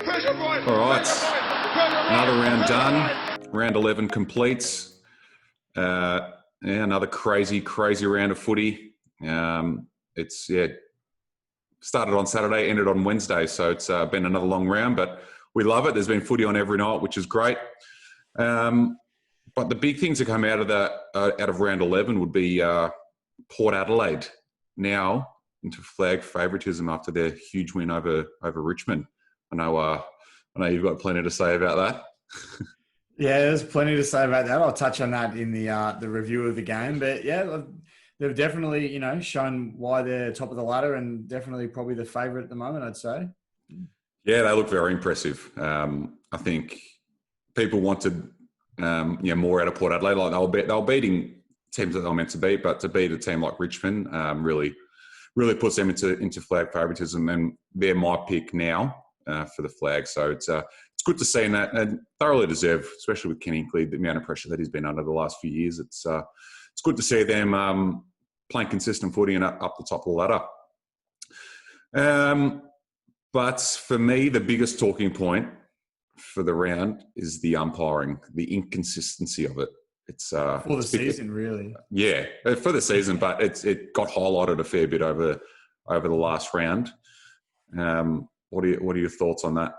Pressure point. All right, another round done. Round 11 completes. Another crazy round of footy. It's started on Saturday, ended on Wednesday, so it's been another long round, but we love it. There's been footy on every night, which is great. But the big things that come out of round 11 would be Port Adelaide now into flag favouritism after their huge win over Richmond. I know you've got plenty to say about that. Yeah, there's plenty to say about that. I'll touch on that in the review of the game. But yeah, they've definitely, shown why they're top of the ladder and definitely probably the favourite at the moment, I'd say. Yeah, they look very impressive. I think people wanted more out of Port Adelaide. Like they were beating teams that they were meant to beat, but to beat a team like Richmond really puts them into flag favouritism, and they're my pick now for the flag. So it's good to see, and thoroughly deserved, especially with Ken Hinkley, the amount of pressure that he's been under the last few years. It's good to see them playing consistent footy and up the top of the ladder. But for me, the biggest talking point for the round is the umpiring, the inconsistency of it. It's for the season, really. Yeah, for the season, but it got highlighted a fair bit over the last round. What are your thoughts on that?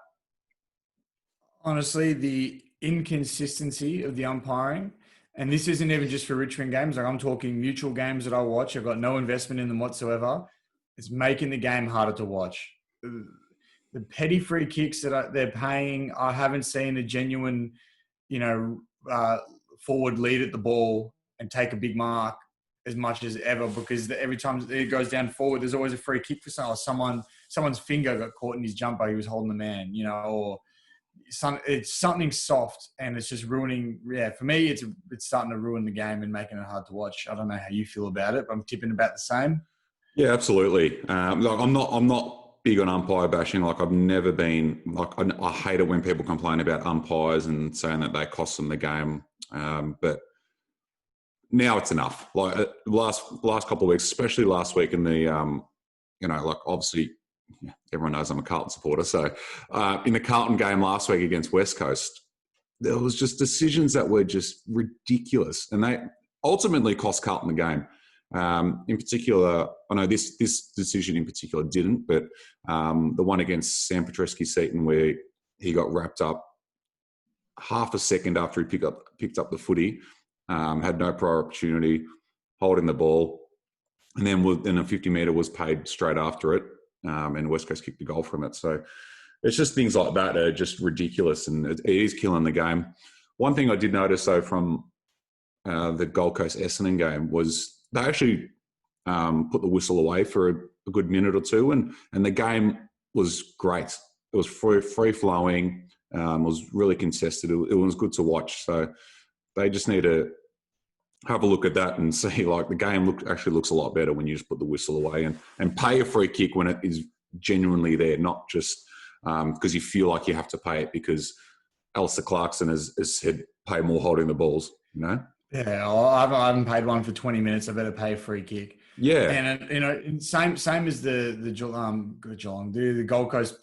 Honestly, the inconsistency of the umpiring, and this isn't even just for Richmond games. Like, I'm talking neutral games that I watch. I've got no investment in them whatsoever. It's making the game harder to watch. The petty free kicks that they're paying, I haven't seen a genuine, forward lead at the ball and take a big mark as much as ever, because every time it goes down forward, there's always a free kick for someone. Someone's finger got caught in his jumper. He was holding the man, or it's something soft, and it's just ruining. Yeah, for me, it's starting to ruin the game and making it hard to watch. I don't know how you feel about it, but I'm tipping about the same. Yeah, absolutely. I'm not big on umpire bashing. Like, I've never been. Like, I hate it when people complain about umpires and saying that they cost them the game. But now it's enough. Like, last couple of weeks, especially last week in the, obviously everyone knows I'm a Carlton supporter. So in the Carlton game last week against West Coast, there was just decisions that were just ridiculous, and they ultimately cost Carlton the game. In particular, I know this decision in particular didn't, but the one against Sam Petrescu-Seton where he got wrapped up half a second after he picked up the footy, had no prior opportunity, holding the ball, and then a 50-metre was paid straight after it, and West Coast kicked the goal from it. So it's just things like that that are just ridiculous, and it is killing the game. One thing I did notice, though, from the Gold Coast Essendon game was they actually put the whistle away for a good minute or two, and the game was great. It was free-flowing. It was really contested. It was good to watch. So they just need to have a look at that and see, like, the game actually looks a lot better when you just put the whistle away and pay a free kick when it is genuinely there, not just because you feel like you have to pay it because Alistair Clarkson has said pay more holding the balls, Yeah, I haven't paid one for 20 minutes. I better pay a free kick. Yeah, and same as the Gold Coast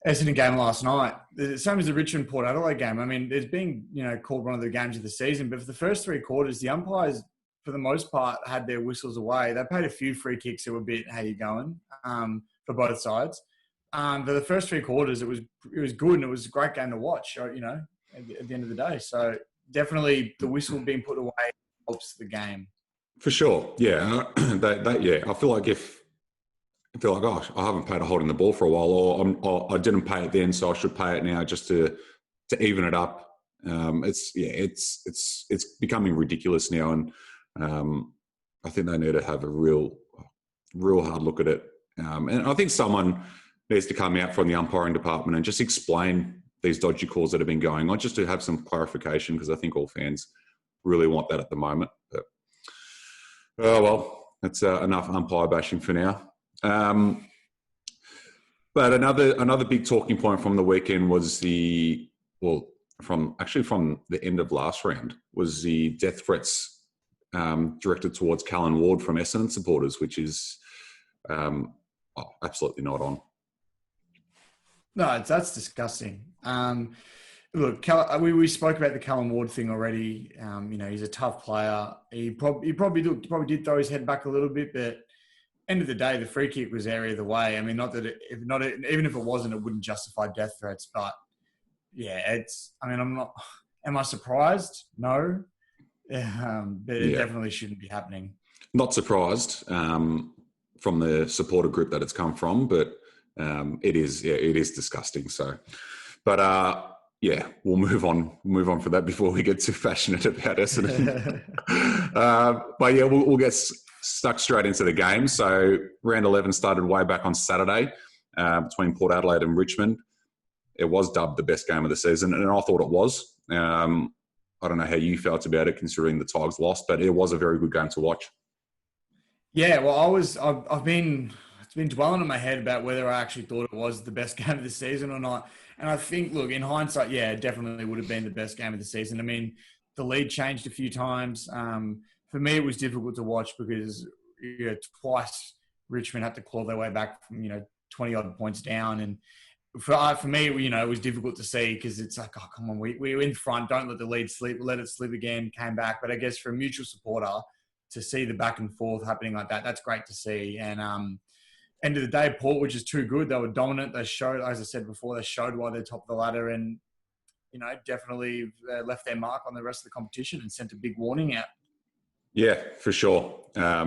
Essendon game last night. Same as the Richmond Port Adelaide game. I mean, it's been called one of the games of the season, but for the first three quarters, the umpires for the most part had their whistles away. They paid a few free kicks that were a bit how you going for both sides. For the first three quarters, it was good, and it was a great game to watch. At the end of the day, so. Definitely, the whistle being put away helps the game. For sure, yeah. I feel like gosh, I haven't paid a holding the ball for a while, or I didn't pay it then, so I should pay it now just to even it up. It's becoming ridiculous now, and I think they need to have a real hard look at it. And I think someone needs to come out from the umpiring department and just explain these dodgy calls that have been going on, just to have some clarification, because I think all fans really want that at the moment. But, oh well, that's enough umpire bashing for now. But another big talking point from the weekend was from the end of last round was the death threats directed towards Callan Ward from Essendon supporters, which is absolutely not on. No, that's disgusting. Look, we spoke about the Callan Ward thing already. He's a tough player. He probably did throw his head back a little bit, but end of the day, the free kick was area of the way. I mean, even if it wasn't, it wouldn't justify death threats. But yeah, I'm not. Am I surprised? No, but it definitely shouldn't be happening. Not surprised from the supporter group that it's come from, but it is disgusting. So, but we'll move on from that before we get too passionate about Essendon. But yeah, we'll get stuck straight into the game. So round 11 started way back on Saturday between Port Adelaide and Richmond. It was dubbed the best game of the season, and I thought it was. I don't know how you felt about it, considering the Tigers lost, but it was a very good game to watch. Yeah, well, it's been dwelling in my head about whether I actually thought it was the best game of the season or not. And I think, look, in hindsight, yeah, it definitely would have been the best game of the season. I mean, the lead changed a few times. For me, it was difficult to watch because twice Richmond had to claw their way back from 20-odd points down. And for me, it was difficult to see because it's like, oh, come on, we're in front. Don't let the lead slip. Let it slip again. Came back. But I guess for a mutual supporter to see the back and forth happening like that, that's great to see. And end of the day, Port were just too good. They were dominant. They showed, as I said before, they showed why they're top of the ladder and, definitely left their mark on the rest of the competition and sent a big warning out. Yeah, for sure. As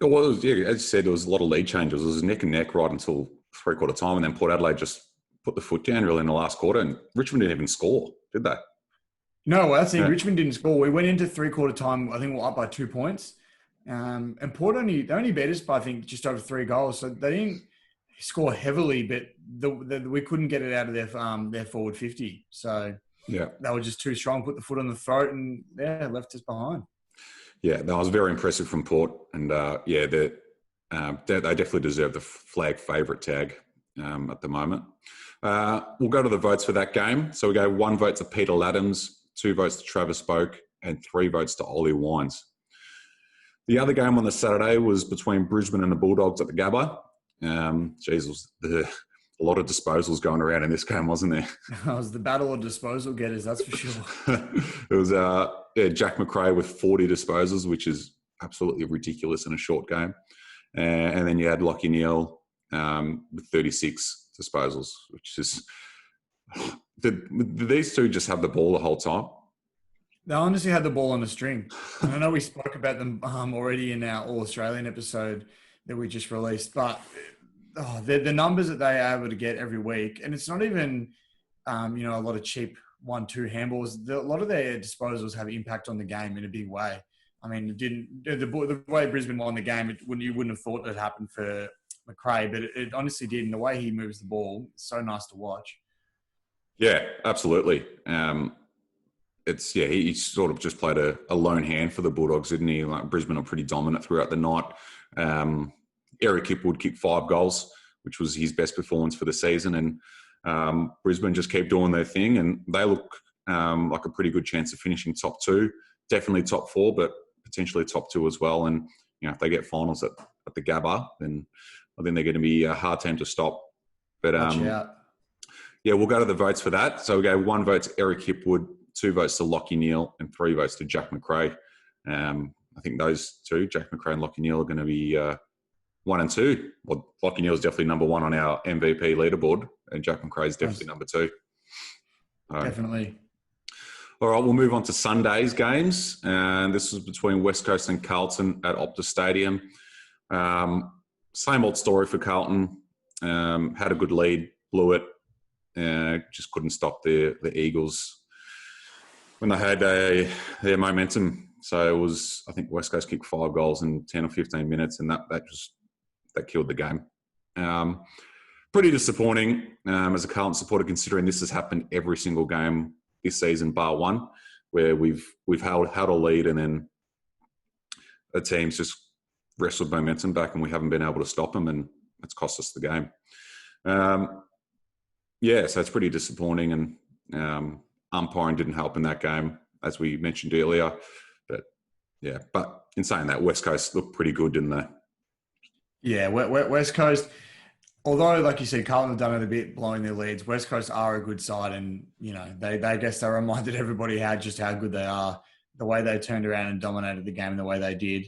you said, there was a lot of lead changes. It was neck and neck right until three-quarter time, and then Port Adelaide just put the foot down really in the last quarter, and Richmond didn't even score, did they? No, well, that's it. Richmond didn't score. We went into three-quarter time, I think we're up by 2 points. And Port only beat us by, I think, just over 3 goals. So they didn't score heavily, but we couldn't get it out of their forward 50. So they were just too strong, put the foot on the throat, and left us behind. Yeah, that was very impressive from Port. And they definitely deserve the flag favourite tag at the moment. We'll go to the votes for that game. So we go 1 vote to Peter Laddams, 2 votes to Travis Spoke, and 3 votes to Ollie Wines. The other game on the Saturday was between Brisbane and the Bulldogs at the Gabba. A lot of disposals going around in this game, wasn't there? It was the battle of disposal getters, that's for sure. It was Jack Macrae with 40 disposals, which is absolutely ridiculous in a short game. And then you had Lachie Neale with 36 disposals, which is... Did these two just have the ball the whole time? They honestly had the ball on a string. And I know we spoke about them already in our All-Australian episode that we just released, but the numbers that they are able to get every week, and it's not even, a lot of cheap 1-2 handballs. A lot of their disposals have impact on the game in a big way. I mean, the way Brisbane won the game, you wouldn't have thought it happened for Macrae, but it honestly did. And the way he moves the ball, it's so nice to watch. Yeah, absolutely. He sort of just played a lone hand for the Bulldogs, didn't he? Like Brisbane are pretty dominant throughout the night. Eric Hipwood kicked 5 goals, which was his best performance for the season. And Brisbane just kept doing their thing, and they look like a pretty good chance of finishing top 2. Definitely top 4, but potentially top 2 as well. And if they get finals at the Gabba, then I think they're going to be a hard team to stop. But we'll go to the votes for that. So we go 1 vote to Eric Hipwood, 2 votes to Lachie Neale, and 3 votes to Jack Macrae. I think those two, Jack Macrae and Lachie Neale, are going to be 1 and 2. Well, Lachie Neale is definitely number 1 on our MVP leaderboard, and Jack Macrae is definitely number 2. Definitely. All right, we'll move on to Sunday's games. And this was between West Coast and Carlton at Optus Stadium. Same old story for Carlton. Had a good lead, blew it. Just couldn't stop the Eagles when they had their momentum. So it was, I think West Coast kicked 5 goals in 10 or 15 minutes, and that killed the game. Pretty disappointing as a Carlton supporter, considering this has happened every single game this season, bar one, where we've held a lead and then a team's just wrestled momentum back and we haven't been able to stop them, and it's cost us the game. So it's pretty disappointing, and umpiring didn't help in that game, as we mentioned earlier. But in saying that, West Coast looked pretty good, didn't they? Yeah, West Coast, although, like you said, Carlton have done it a bit, blowing their leads. West Coast are a good side, and they I guess they reminded everybody just how good they are. The way they turned around and dominated the game the way they did.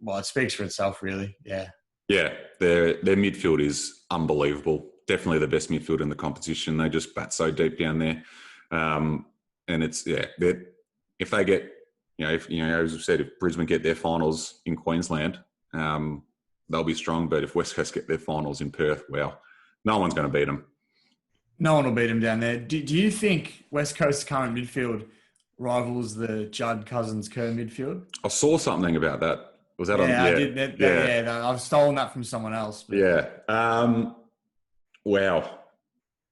Well, it speaks for itself, really. Yeah. Yeah, their midfield is unbelievable. Definitely the best midfield in the competition. They just bat so deep down there, and it's if they get as we said, if Brisbane get their finals in Queensland, they'll be strong. But if West Coast get their finals in Perth, wow, no one's going to beat them. No one will beat them down there. Do you think West Coast's current midfield rivals the Judd Cousins Kerr midfield? I saw something about that. Was that on? Yeah, I did. I've stolen that from someone else. But. Yeah. Wow.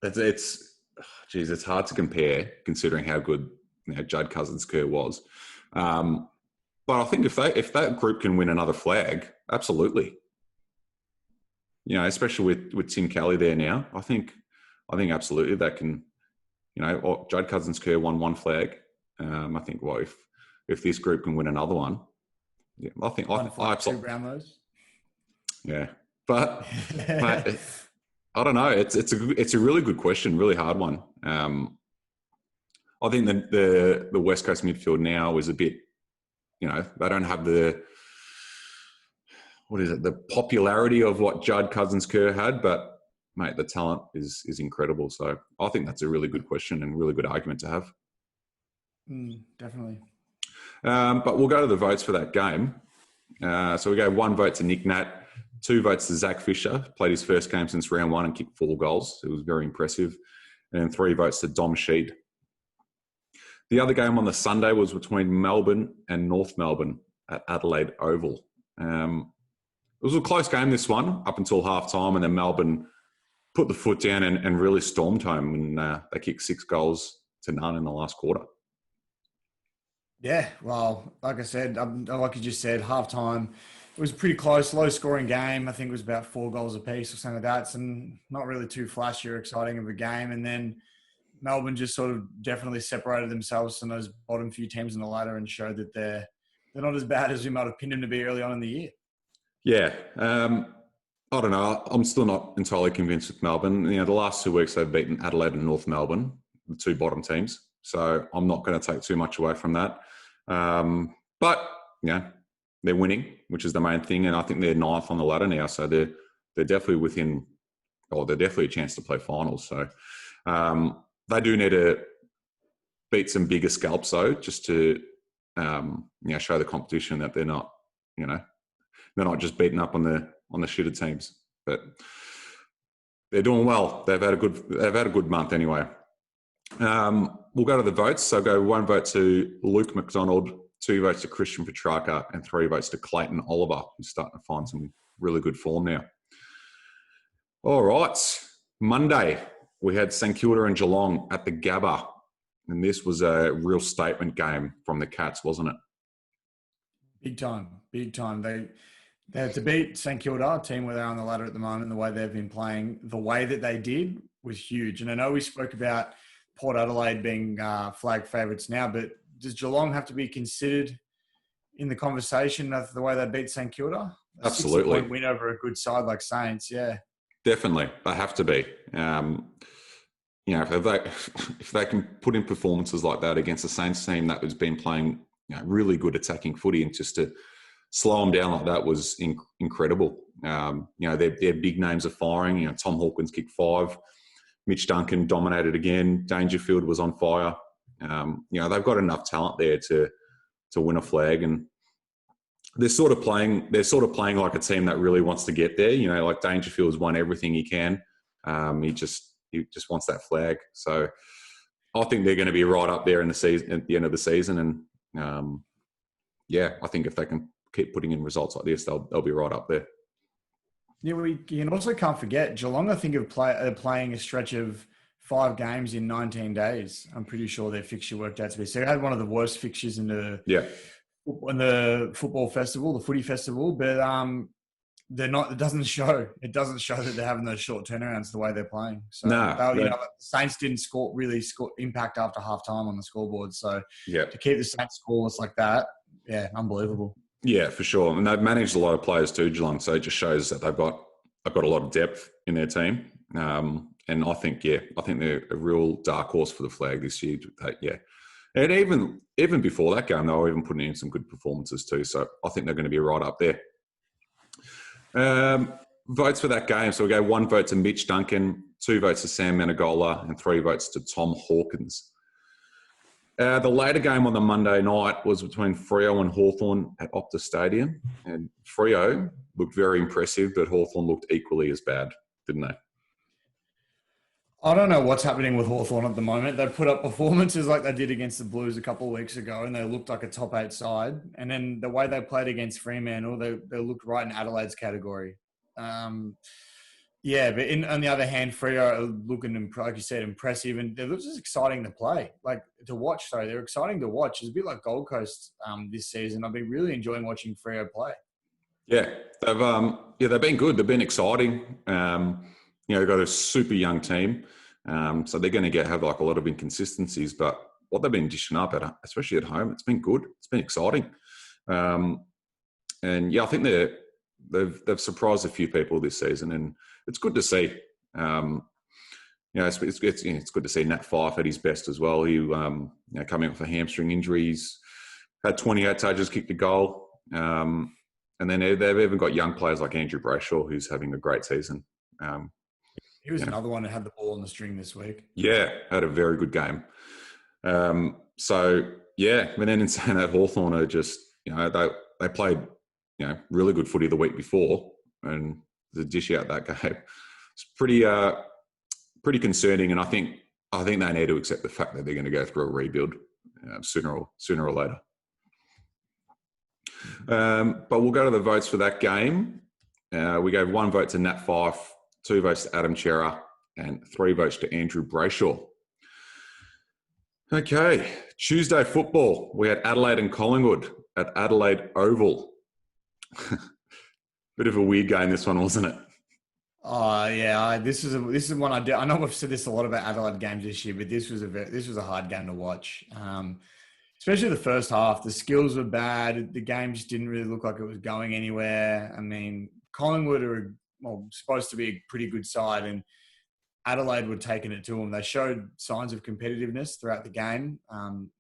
It's hard to compare considering how good Judd Cousins Kerr was. But I think if that group can win another flag, absolutely. Especially with Tim Kelly there now, I think absolutely that can. Judd Cousins Kerr won one flag. I think if this group can win another one. Yeah, I think I absolutely. 2 Brownlows. Yeah, but mate, I don't know. It's a really good question, really hard one. I think the West Coast midfield now is a bit, they don't have the popularity of what Judd Cousins Kerr had, but mate, the talent is incredible. So I think that's a really good question and really good argument to have. Definitely. But we'll go to the votes for that game. So we gave 1 vote to Nick Nat, 2 votes to Zach Fisher, played his first game since round 1 and kicked 4 goals. It was very impressive. And then 3 votes to Dom Sheed. The other game on the Sunday was between Melbourne and North Melbourne at Adelaide Oval. It was a close game, this one, up until half-time, and then Melbourne put the foot down and really stormed home, and they kicked 6 goals to none in the last quarter. Yeah, well, like I said, like you just said, halftime, it was a pretty close, low-scoring game. I think it was about 4 goals apiece or something like that. It's not really too flashy or exciting of a game. And then Melbourne just sort of definitely separated themselves from those bottom few teams in the ladder and showed that they're not as bad as we might have pinned them to be early on in the year. Yeah, I don't know. I'm still not entirely convinced with Melbourne. The last 2 weeks they've beaten Adelaide and North Melbourne, the 2 bottom teams. So I'm not going to take too much away from that. But they're winning, which is the main thing, and I think they're 9th on the ladder now. So they're definitely they're definitely a chance to play finals. So they do need to beat some bigger scalps though, just to show the competition that they're not just beating up on the shitter teams, but they're doing well. They've had a good month anyway. We'll go to the votes. So go 1 vote to Luke McDonald, 2 votes to Christian Petrarca, and 3 votes to Clayton Oliver, who's starting to find some really good form now. All right. Monday, we had St Kilda and Geelong at the Gabba, and this was a real statement game from the Cats, wasn't it? Big time. They had to beat St Kilda, a team where they're on the ladder at the moment. The way they've been playing, the way that they did was huge. And I know we spoke about Port Adelaide being flag favourites now, but does Geelong have to be considered in the conversation of the way they beat St Kilda? Absolutely. 60-point win over a good side like Saints, yeah. Definitely. They have to be. If they can put in performances like that against the Saints team that has been playing really good attacking footy, and just to slow them down like that was incredible. Their big names are firing. Tom Hawkins kicked 5. Mitch Duncan dominated again. Dangerfield was on fire. They've got enough talent there to win a flag, and they're sort of playing like a team that really wants to get there. Like Dangerfield's won everything he can. He just wants that flag. So I think they're going to be right up there in the season at the end of the season, and I think if they can keep putting in results like this, they'll be right up there. Yeah, you also can't forget Geelong. I think are playing a stretch of 5 games in 19 days. I'm pretty sure their fixture worked out to be. So they had one of the worst fixtures in the football festival, the footy festival. But they're not. It doesn't show. It doesn't show that they're having those short turnarounds the way they're playing. So the Saints didn't really score impact after half time on the scoreboard. So to keep the Saints scoreless like that, yeah, unbelievable. Yeah, for sure. And they've managed a lot of players too, Geelong. So it just shows that they've got a lot of depth in their team. And I think they're a real dark horse for the flag this year. And even before that game, they were even putting in some good performances too. So I think they're going to be right up there. Votes for that game. So we go 1 vote to Mitch Duncan, 2 votes to Sam Menegola, and 3 votes to Tom Hawkins. The later game on the Monday night was between Freo and Hawthorn at Optus Stadium. And Freo looked very impressive, but Hawthorn looked equally as bad, didn't they? I don't know what's happening with Hawthorn at the moment. They put up performances like they did against the Blues a couple of weeks ago, and they looked like a top 8 side. And then the way they played against Fremantle, they looked right in Adelaide's category. But on the other hand, Freo are looking, like you said, impressive, and they're just exciting to play, to watch. Sorry, they're exciting to watch. It's a bit like Gold Coast this season. I've been really enjoying watching Freo play. Yeah, they've been good. They've been exciting. They've got a super young team, so they're going to have a lot of inconsistencies. But what they've been dishing up especially at home, it's been good. It's been exciting, I think they've surprised a few people this season, and it's good to see. It's good to see Nat Fyfe at his best as well. He, coming off a hamstring injuries, had 28 touches, kicked a goal, and then they've even got young players like Andrew Brayshaw, who's having a great season. He was another one that had the ball on the string this week. Yeah, had a very good game. But then in saying that, Hawthorn are just, they played, really good footy the week before, and to dish out that game, it's pretty concerning. And I think they need to accept the fact that they're going to go through a rebuild sooner or later. But we'll go to the votes for that game. We gave 1 vote to Nat Fyfe, 2 votes to Adam Chera, and 3 votes to Andrew Brayshaw. Okay, Tuesday football. We had Adelaide and Collingwood at Adelaide Oval. Bit of a weird game, this one, wasn't it? Oh yeah, this is one I did. I know we've said this a lot about Adelaide games this year, but this was a hard game to watch. Especially the first half. The skills were bad. The game just didn't really look like it was going anywhere. I mean, Collingwood are supposed to be a pretty good side, and Adelaide were taking it to them. They showed signs of competitiveness throughout the game, but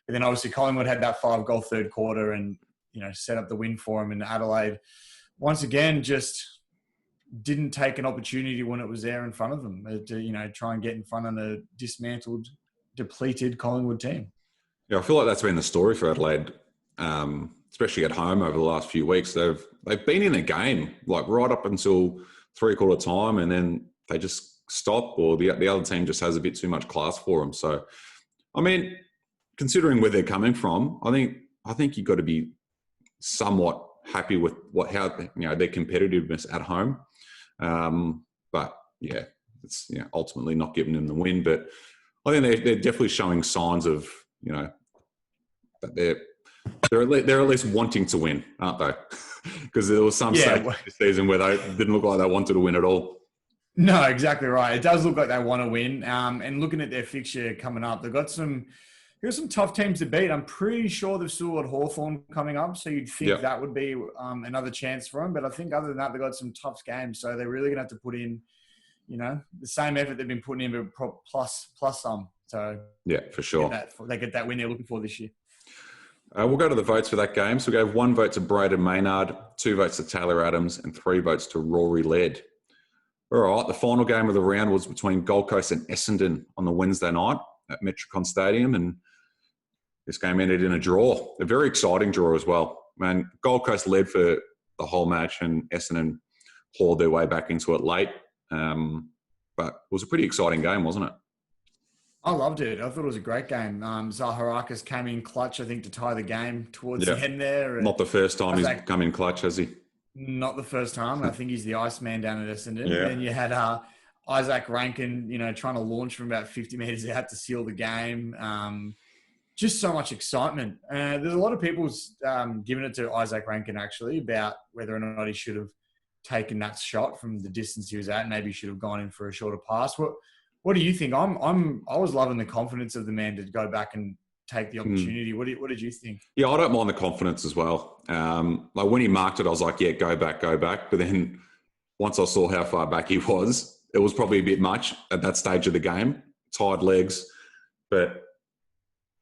then obviously Collingwood had that 5-goal third quarter and, set up the win for them. And Adelaide, once again, just didn't take an opportunity when it was there in front of them to, try and get in front of a dismantled, depleted Collingwood team. Yeah, I feel like that's been the story for Adelaide, especially at home over the last few weeks. They've been in a game right up until 3/4 time, and then they just stop, or the other team just has a bit too much class for them. So, I mean, considering where they're coming from, I think you've got to be somewhat happy with how their competitiveness at home. But yeah, it's ultimately not giving them the win. But I think they're definitely showing signs of that they're at least wanting to win, aren't they? Because there was some stage this season where they didn't look like they wanted to win at all. No, exactly right. It does look like they want to win. And looking at their fixture coming up, they've got some tough teams to beat. I'm pretty sure they've still got Hawthorn coming up, so you'd think that would be another chance for them. But I think other than that, they've got some tough games, so they're really going to have to put in, the same effort they've been putting in, but plus some. So yeah, for sure, they get that win they're looking for this year. We'll go to the votes for that game. So we gave 1 vote to Braden Maynard, 2 votes to Taylor Adams, and 3 votes to Rory Laird. All right, the final game of the round was between Gold Coast and Essendon on the Wednesday night at Metricon Stadium, and this game ended in a draw, a very exciting draw as well. Man, Gold Coast led for the whole match, and Essendon clawed their way back into it late. But it was a pretty exciting game, wasn't it? I loved it. I thought it was a great game. Zaharakis came in clutch, I think, to tie the game towards the end there. Not the first time he's come in clutch, has he? Not the first time. I think he's the Iceman down at Essendon. Yeah. And you had Isaac Rankin, trying to launch from about 50 metres out to seal the game. Just so much excitement. There's a lot of people giving it to Isaac Rankin, actually, about whether or not he should have taken that shot from the distance he was at. Maybe he should have gone in for a shorter pass. What do you think? I was loving the confidence of the man to go back and take the opportunity. What did you think? Yeah, I don't mind the confidence as well. Like when he marked it, I was like, yeah, go back. But then once I saw how far back he was, it was probably a bit much at that stage of the game. Tired legs, but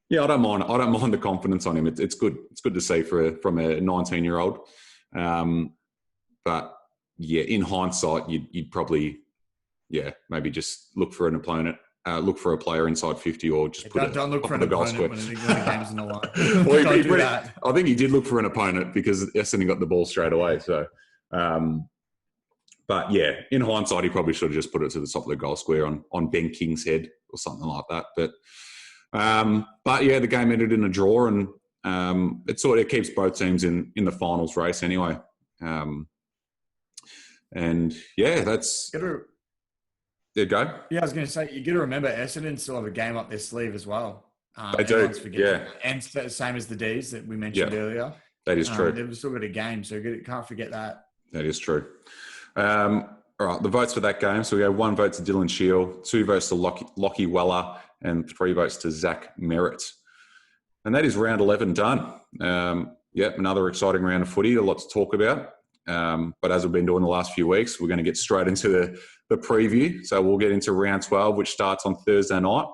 yeah, I don't mind the confidence on him. It's good. It's good to see from a 19-year-old. But yeah, in hindsight, you'd probably maybe just look for an opponent. Look for a player inside 50 or just don't look for an opponent when the game's in the line. Well, Don't do that. I think he did look for an opponent because Essendon got the ball straight away. So, but yeah, in hindsight, he probably should have just put it to the top of the goal square on Ben King's head or something like that. But yeah, the game ended in a draw, and it keeps both teams in the finals race anyway. And yeah, that's. There you go. Yeah, I was going to say, you got to remember, Essendon still have a game up their sleeve as well. They do, yeah. And same as the D's that we mentioned earlier. That is true. They've still got a game, so you can't forget that. That is true. All right, the votes for that game. So we have 1 vote to Dylan Shield, 2 votes to Lockie Weller, and 3 votes to Zach Merritt. And that is round 11 done. Another exciting round of footy, a lot to talk about. But as we've been doing the last few weeks, we're going to get straight into the preview. So we'll get into round 12, which starts on Thursday night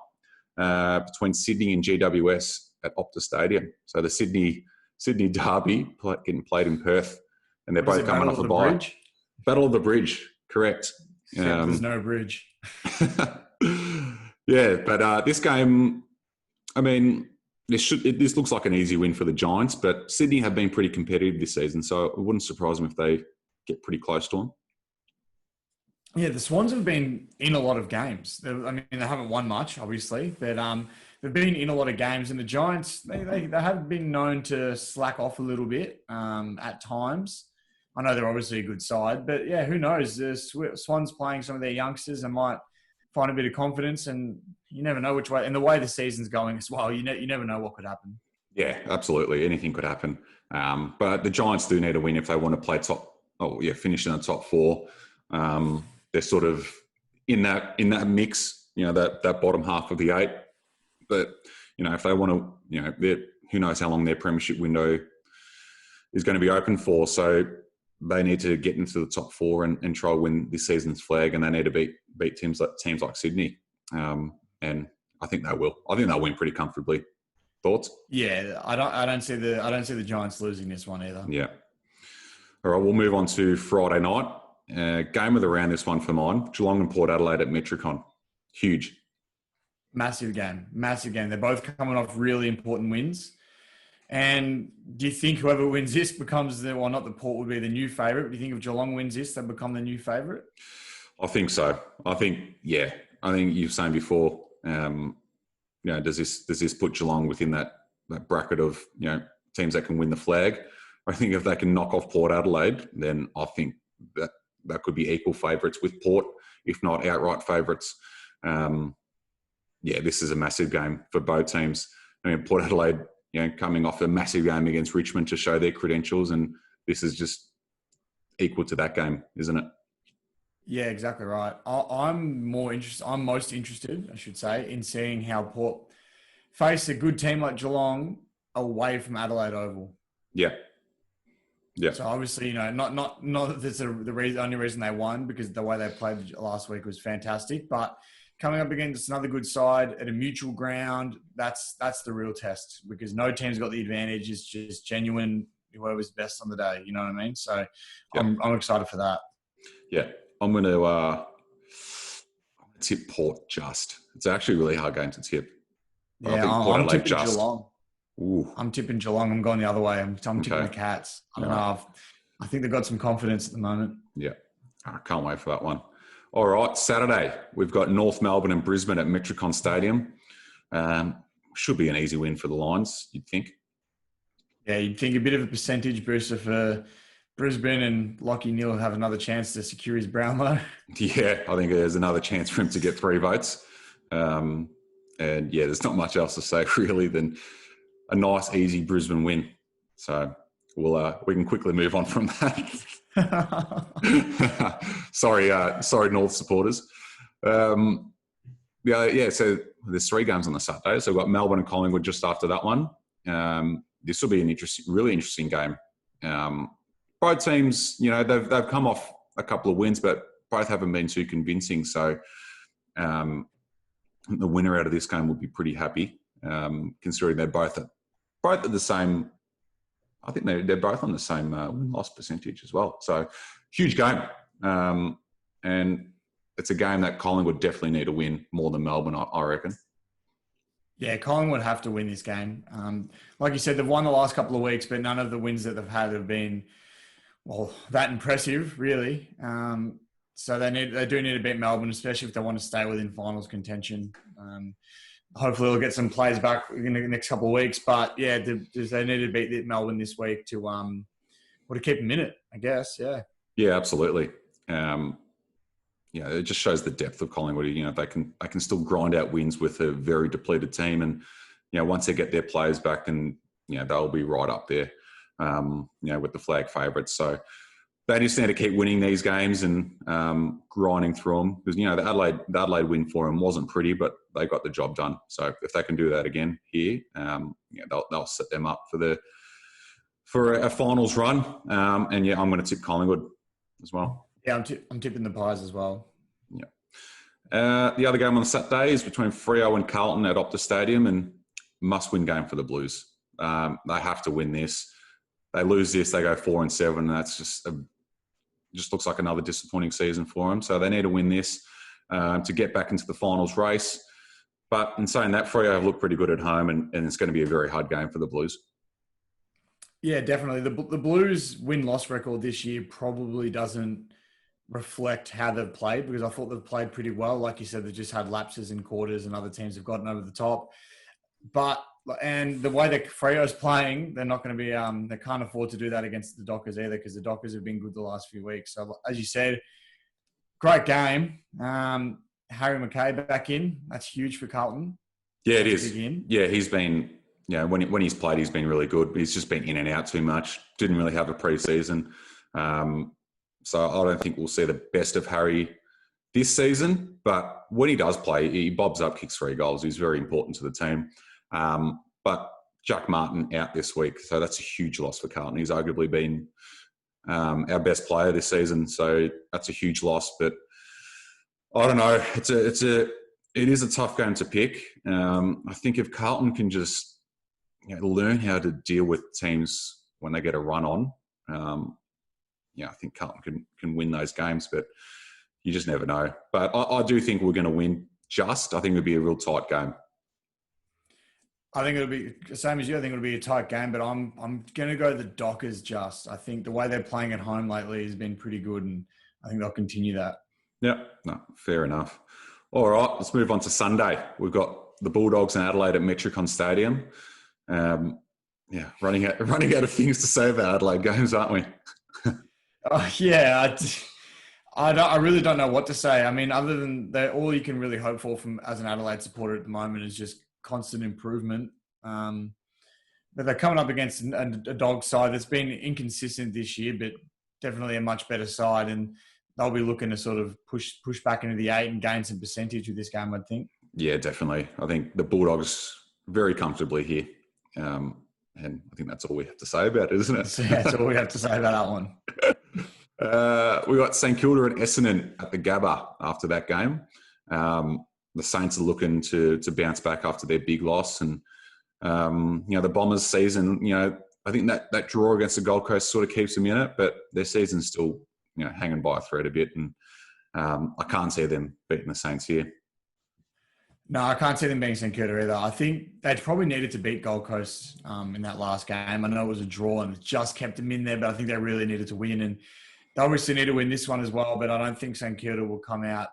between Sydney and GWS at Optus Stadium. So the Sydney derby getting played in Perth, and they're both coming off a bye. Battle of the Bridge, correct. There's no bridge. Yeah, but this game, I mean, this looks like an easy win for the Giants, but Sydney have been pretty competitive this season, so it wouldn't surprise them if they get pretty close to them. Yeah, the Swans have been in a lot of games. They haven't won much, obviously, but they've been in a lot of games. And the Giants, they have been known to slack off a little bit at times. I know they're obviously a good side, but yeah, who knows? The Swans playing some of their youngsters and might find a bit of confidence, and you never know which way. And the way the season's going as well, you never know what could happen. Yeah, absolutely. Anything could happen. But the Giants do need a win if they want to play finish in the top 4. They're sort of in that mix, that bottom half of the 8. But, if they want to, who knows how long their premiership window is going to be open for. So they need to get into the top 4 and try to win this season's flag, and they need to beat teams like Sydney. And I think they will. I think they'll win pretty comfortably. Thoughts? Yeah, I don't see the Giants losing this one either. Yeah. All right, we'll move on to Friday night. Game of the round, this one for mine. Geelong and Port Adelaide at Metricon. Huge. Massive game. They're both coming off really important wins. And do you think whoever wins this becomes not the Port would be the new favourite, but do you think if Geelong wins this, they'll become the new favourite? I think so. I think you were saying before, does this put Geelong within that bracket of, teams that can win the flag? I think if they can knock off Port Adelaide, then I think that could be equal favourites with Port, if not outright favourites. This is a massive game for both teams. Port Adelaide, coming off a massive game against Richmond to show their credentials, and this is just equal to that game, isn't it? Yeah, exactly right. I'm most interested, I should say, in seeing how Port face a good team like Geelong away from Adelaide Oval. Yeah. Yeah. So obviously, not that that's the only reason they won, because the way they played last week was fantastic. But coming up against another good side at a neutral ground, that's the real test, because no team's got the advantage. It's just genuine, whoever's best on the day. You know what I mean? So I'm excited for that. Yeah. I'm going to tip Port just. It's actually a really hard game to tip. Yeah, I'm tipping Geelong. Ooh. I'm tipping Geelong. I'm going the other way. I'm tipping the Cats. I don't know. I think they've got some confidence at the moment. Yeah. I can't wait for that one. All right, Saturday, we've got North Melbourne and Brisbane at Metricon Stadium. Should be an easy win for the Lions, you'd think. Yeah, you'd think a bit of a percentage booster for Brisbane, and Lockie Neal will have another chance to secure his Brownlow. Yeah, I think there's another chance for him to get 3 votes. And yeah, there's not much else to say really than a nice, easy Brisbane win. So we can quickly move on from that. sorry, North supporters. So there's 3 games on the Saturday. So we've got Melbourne and Collingwood just after that one. This will be an really interesting game. Both teams, they've come off a couple of wins, but both haven't been too convincing. So the winner out of this game will be pretty happy, considering they're both at the same. I think they're both on the same win-loss percentage as well. So huge game, and it's a game that Collingwood definitely need to win more than Melbourne, I reckon. Yeah, Collingwood have to win this game. Like you said, they've won the last couple of weeks, but none of the wins that they've had have been, that impressive, really. So they do need to beat Melbourne, especially if they want to stay within finals contention. Hopefully they'll get some players back in the next couple of weeks. But, yeah, they need to beat Melbourne this week to keep them in it, I guess, yeah. Yeah, absolutely. It just shows the depth of Collingwood. They can still grind out wins with a very depleted team, and once they get their players back, then they'll be right up there, with the flag favourites. So they just need to keep winning these games and grinding through them, because the Adelaide win for them wasn't pretty, but they got the job done. So if they can do that again here, they'll set them up for a finals run. I'm going to tip Collingwood as well. Yeah, I'm tipping the Pies as well. Yeah. The other game on the Saturday is between Freo and Carlton at Optus Stadium, and must-win game for the Blues. They have to win this. They lose this, they go 4-7, and that's just looks like another disappointing season for them. So they need to win this to get back into the finals race. But in saying that, Freo have looked pretty good at home, and it's going to be a very hard game for the Blues. Yeah, definitely. The Blues win-loss record this year probably doesn't reflect how they've played, because I thought they've played pretty well. Like you said, they've just had lapses in quarters and other teams have gotten over the top. And the way that Freo's playing, they're not going to be, they can't afford to do that against the Dockers either, because the Dockers have been good the last few weeks. So as you said, great game. Harry McKay back in. That's huge for Carlton. Yeah, it is. Yeah, he's been, when he's played, he's been really good. He's just been in and out too much. Didn't really have a pre-season. So I don't think we'll see the best of Harry this season. But when he does play, he bobs up, kicks 3 goals. He's very important to the team. But Jack Martin out this week, so that's a huge loss for Carlton. He's arguably been our best player this season, so that's a huge loss. But I don't know. It is a tough game to pick. I think if Carlton can just learn how to deal with teams when they get a run on, I think Carlton can win those games, but you just never know. But I do think we're going to win. I think it'll be a real tight game. I think it'll be the same as you. I think it'll be a tight game, but I'm going to go the Dockers just. I think the way they're playing at home lately has been pretty good, and I think they'll continue that. Yeah, no, fair enough. All right, let's move on to Sunday. We've got the Bulldogs and Adelaide at Metricon Stadium. Running out of things to say about Adelaide games, aren't we? I really don't know what to say. I mean, other than that, all you can really hope for as an Adelaide supporter at the moment is just constant improvement. But they're coming up against a dog side that's been inconsistent this year, but definitely a much better side, and they'll be looking to sort of push back into the 8 and gain some percentage with this game, I think. Yeah, definitely. I think the Bulldogs very comfortably here. And I think that's all we have to say about it, isn't it? Yeah, that's all we have to say about that one. We got St Kilda and Essendon at the Gabba after that game. The Saints are looking to bounce back after their big loss. And, the Bombers' season, I think that draw against the Gold Coast sort of keeps them in it, but their season's still, hanging by a thread a bit. And I can't see them beating the Saints here. No, I can't see them beating St Kilda either. I think they probably needed to beat Gold Coast in that last game. I know it was a draw and it just kept them in there, but I think they really needed to win. And they obviously need to win this one as well, but I don't think St Kilda will come out.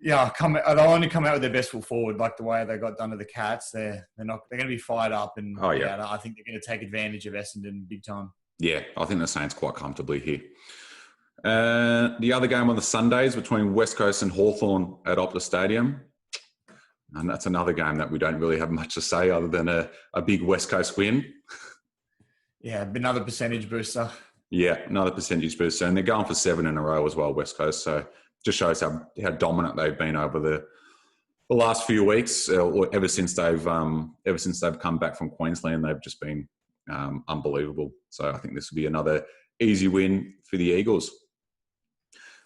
They'll only come out with their best foot forward, like the way they got done to the Cats. They're going to be fired up, and I think they're going to take advantage of Essendon big time. Yeah, I think the Saints quite comfortably here. The other game on the Sundays between West Coast and Hawthorn at Optus Stadium. And that's another game that we don't really have much to say other than a big West Coast win. Yeah, another percentage booster. Yeah, another percentage booster. And they're going for 7 in a row as well, West Coast. So just shows how dominant they've been over the last few weeks, or ever since they've come back from Queensland, they've just been unbelievable. So I think this will be another easy win for the Eagles.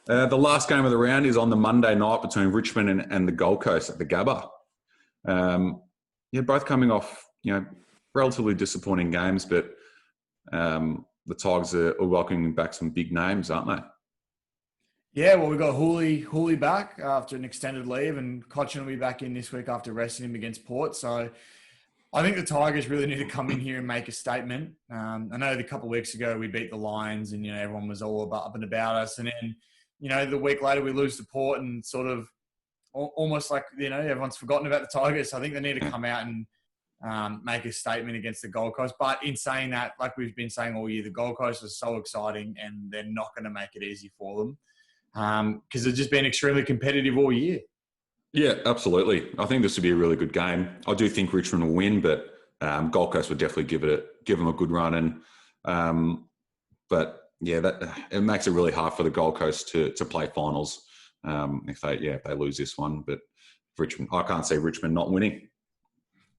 The last game of the round is on the Monday night between Richmond and the Gold Coast at the Gabba. Both coming off, relatively disappointing games, but the Tigers are welcoming back some big names, aren't they? Yeah, well, we've got Hooley back after an extended leave, and Cochin will be back in this week after resting him against Port. So I think the Tigers really need to come in here and make a statement. I know a couple of weeks ago we beat the Lions and, everyone was all up and about us. And then, the week later we lose to Port and sort of almost like, everyone's forgotten about the Tigers. So I think they need to come out and make a statement against the Gold Coast. But in saying that, like we've been saying all year, the Gold Coast is so exciting and they're not going to make it easy for them because they've just been extremely competitive all year. Yeah, absolutely. I think this would be a really good game. I do think Richmond will win, but Gold Coast would definitely give them a good run. But it makes it really hard for the Gold Coast to play finals if they lose this one. But Richmond, I can't see Richmond not winning.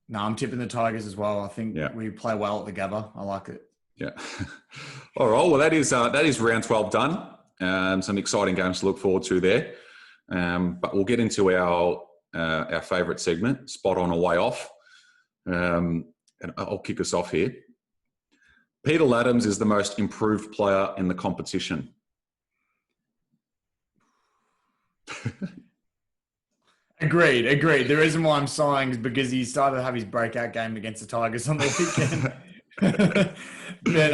No, I'm tipping the Tigers as well. I think we play well at the Gabba. I like it. Yeah. All right. Well, that is round 12 done. Some exciting games to look forward to there. But we'll get into our favourite segment, Spot On or Way Off. And I'll kick us off here. Peter Laddams is the most improved player in the competition. Agreed. The reason why I'm sighing is because he started to have his breakout game against the Tigers on the weekend. But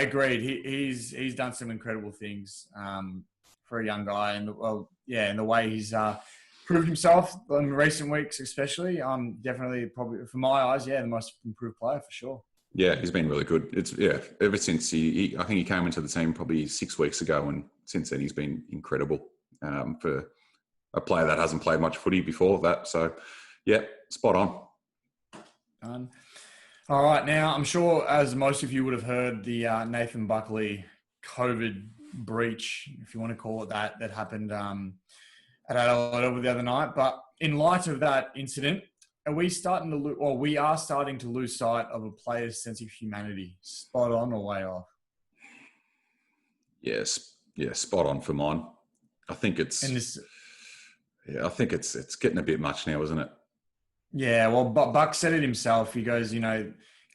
agreed. He's done some incredible things for a young guy, and the way he's proved himself in recent weeks, especially. Definitely, probably for my eyes, the most improved player for sure. Yeah, he's been really good. Ever since I think he came into the team probably 6 weeks ago, and since then he's been incredible for a player that hasn't played much footy before that. So, spot on. All right, now I'm sure, as most of you would have heard, the Nathan Buckley COVID breach, if you want to call it that happened at Adelaide the other night. But in light of that incident, we are starting to lose sight of a player's sense of humanity. Spot on or way off? Yes, spot on for mine. I think it's getting a bit much now, isn't it? Yeah, well, Buck said it himself. He goes,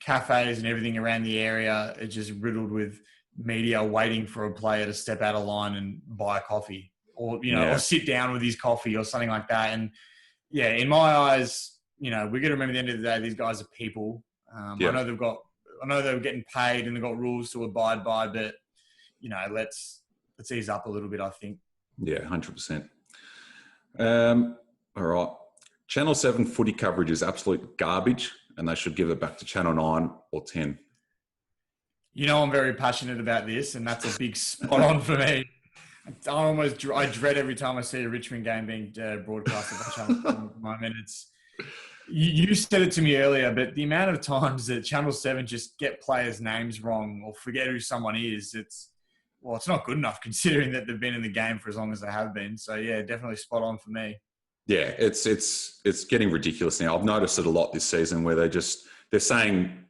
cafes and everything around the area are just riddled with media waiting for a player to step out of line and buy a coffee or sit down with his coffee or something like that. And in my eyes, we're going to remember at the end of the day, these guys are people. I know they're getting paid and they've got rules to abide by, but let's ease up a little bit, I think. Yeah, 100%. All right. Channel 7 footy coverage is absolute garbage and they should give it back to Channel 9 or 10. I'm very passionate about this, and that's a big spot on for me. I dread every time I see a Richmond game being broadcasted by Channel 7 at the moment. You said it to me earlier, but the amount of times that Channel 7 just get players' names wrong or forget who someone is, it's not good enough considering that they've been in the game for as long as they have been. So, definitely spot on for me. Yeah, it's getting ridiculous now. I've noticed it a lot this season where they're saying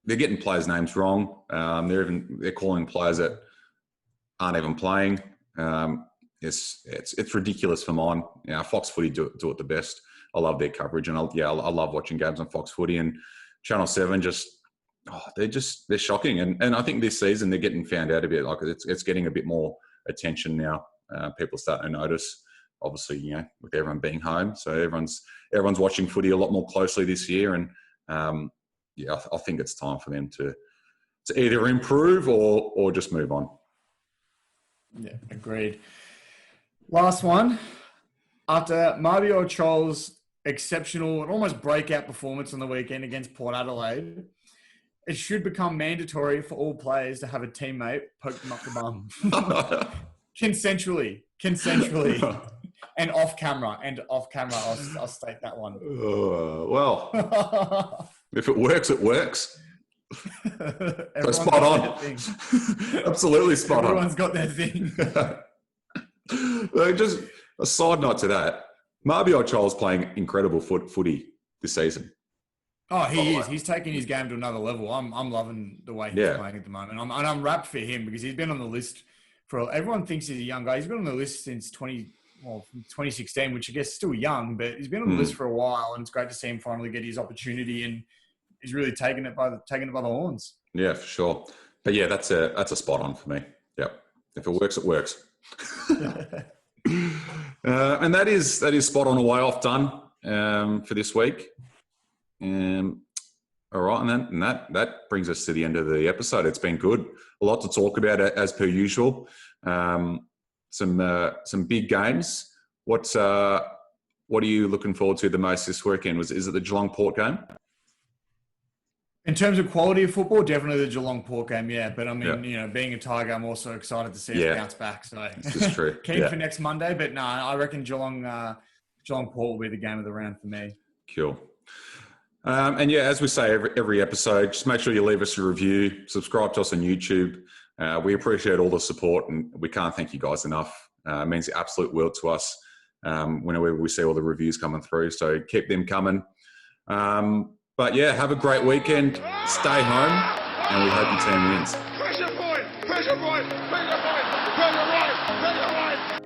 they're getting players' names wrong. They're calling players that aren't even playing. It's ridiculous for mine. Fox Footy do it the best. I love their coverage, and I love watching games on Fox Footy. And Channel 7 they're shocking. And I think this season they're getting found out a bit. Like it's getting a bit more attention now. People are starting to notice. Obviously, with everyone being home, so everyone's watching footy a lot more closely this year. And I think it's time for them to either improve or just move on. Yeah, agreed. Last one. After Mario Troll's exceptional and almost breakout performance on the weekend against Port Adelaide, it should become mandatory for all players to have a teammate poke them up the bum. Consensually. And off camera. I'll state that one. Well, if it works, it works. So spot on. Absolutely spot on. Everyone's got their thing. Just a side note to that. Marbiot Child's playing incredible footy this season. Oh, he is. He's taking his game to another level. I'm loving the way he's playing at the moment. I'm wrapped for him because he's been on the list for. Everyone thinks he's a young guy. He's been on the list since 2016, which I guess is still young, but he's been on the list for a while, and it's great to see him finally get his opportunity, and he's really taking it by the horns. Yeah, for sure. But yeah, that's a spot on for me. Yep. If it works, it works. And that is spot on, a way off done for this week. All right, and that brings us to the end of the episode. It's been good. A lot to talk about as per usual. Some big games. What are you looking forward to the most this weekend? Is it the Geelong Port game? In terms of quality of football, definitely the Geelong Port game, yeah. But I mean, being a Tiger, I'm also excited to see us bounce back. So this is true. Keen for next Monday, but no, I reckon Geelong Port will be the game of the round for me. Cool. And yeah, as we say every episode, just make sure you leave us a review, subscribe to us on YouTube. We appreciate all the support, and we can't thank you guys enough. It means the absolute world to us whenever we see all the reviews coming through. So keep them coming. But yeah, have a great weekend. Stay home, and we hope your team wins. Pressure point! Pressure point! Pressure point! Pressure right! Pressure right!